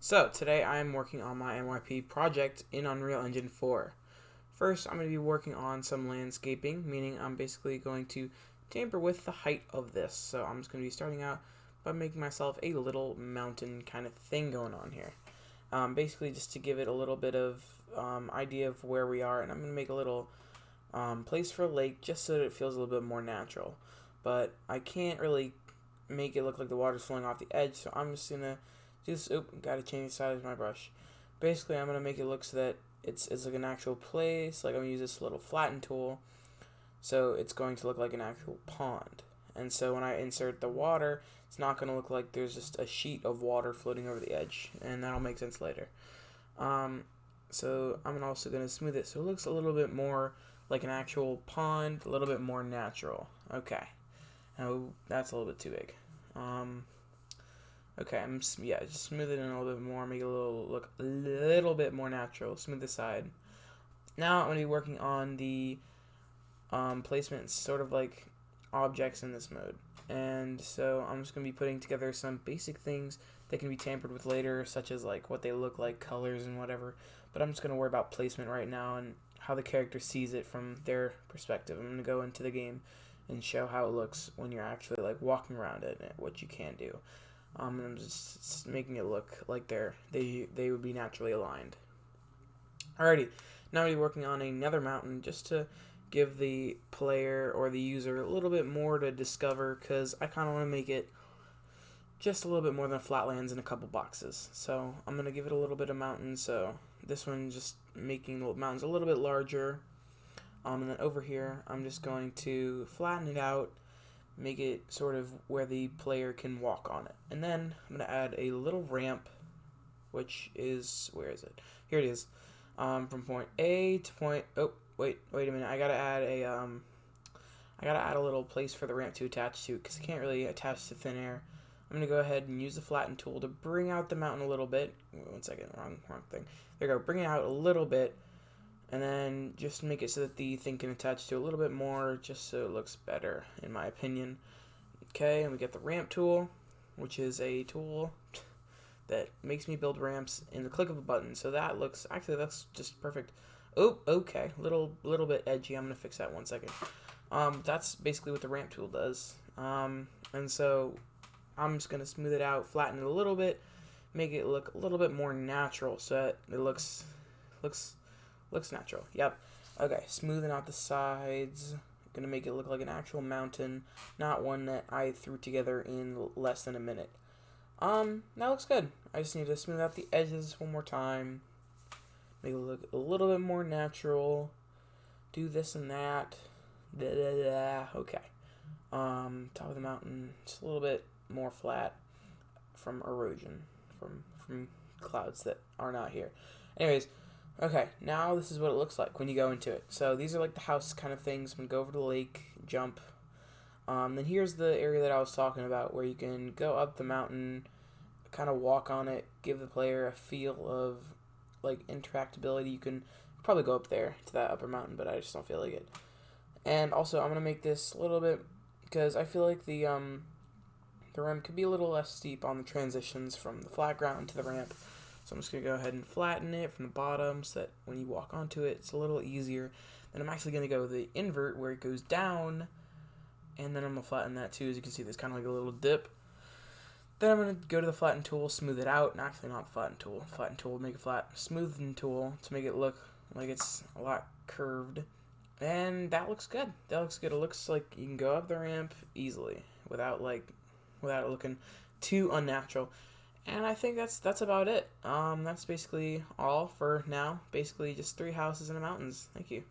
So today I'm working on my MYP project in Unreal Engine 4. First, I'm going to be working on some landscaping, meaning I'm basically going to tamper with the height of this. So I'm just going to be starting out by making myself a little mountain kind of thing going on here. Basically just to give it a little bit of idea of where we are, and I'm going to make a little place for a lake just so that it feels a little bit more natural. But I can't really make it look like the water's flowing off the edge, so I'm just going to do this. Gotta change the size of my brush. Basically, I'm going to make it look so that it's like an actual place. Like I'm going to use this little flatten tool, so it's going to look like an actual pond. And so when I insert the water, it's not going to look like there's just a sheet of water floating over the edge, and that'll make sense later. So I'm also going to smooth it so it looks a little bit more like an actual pond, a little bit more natural. Okay. Oh, that's a little bit too big. Okay, just smooth it in a little bit more, make it look a little bit more natural. Smooth the side. Now I'm going to be working on the placement, sort of like objects in this mode. And so I'm just going to be putting together some basic things that can be tampered with later, such as like what they look like, colors, and whatever. But I'm just going to worry about placement right now and how the character sees it from their perspective. I'm going to go into the game and show how it looks when you're actually like walking around it and what you can do. And I'm just making it look like they would be naturally aligned. Alrighty, now we're working on another mountain just to give the player or the user a little bit more to discover, because I kind of want to make it just a little bit more than flatlands in a couple boxes. So I'm going to give it a little bit of mountain, so this one just making the mountains a little bit larger. And then over here I'm just going to flatten it out, make it sort of where the player can walk on it. And then I'm going to add a little ramp, which is, where is it? Here it is. From point A to point, oh, wait a minute. I gotta add a little place for the ramp to attach to, because it can't really attach to thin air. I'm going to go ahead and use the flatten tool to bring out the mountain a little bit. One second, wrong thing. There we go, bring it out a little bit, and then just make it so that the thing can attach to a little bit more, just so it looks better, in my opinion. Okay, and we get the ramp tool, which is a tool that makes me build ramps in the click of a button. So that looks, actually that's just perfect. Oh, okay, little bit edgy. I'm gonna fix that 1 second. That's basically what the ramp tool does. And so I'm just gonna smooth it out, flatten it a little bit, make it look a little bit more natural, so that it looks natural. Yep. Okay, smoothing out the sides. Gonna make it look like an actual mountain, not one that I threw together in less than a minute. That looks good. I just need to smooth out the edges one more time, make it look a little bit more natural. Do this and that. Okay. Top of the mountain, just a little bit more flat from erosion, from clouds that are not here. Anyways, okay, now this is what it looks like when you go into it. So these are like the house kind of things. I'm going to go over to the lake, jump. Then here's the area that I was talking about, where you can go up the mountain, kind of walk on it, give the player a feel of like interactability. You can probably go up there to that upper mountain, but I just don't feel like it. And also I'm going to make this a little bit, because I feel like the ramp could be a little less steep on the transitions from the flat ground to the ramp. So I'm just going to go ahead and flatten it from the bottom so that when you walk onto it, it's a little easier. Then I'm actually going to go the invert, where it goes down, and then I'm going to flatten that too. As you can see, there's kind of like a little dip. Then I'm going to go to the flatten tool, smooth it out. And actually not the flatten tool. Flatten tool, make it flat. Smoothing tool to make it look like it's a lot curved. And that looks good. That looks good. It looks like you can go up the ramp easily without it looking too unnatural. And I think that's about it. That's basically all for now. Basically just 3 houses in the mountains. Thank you.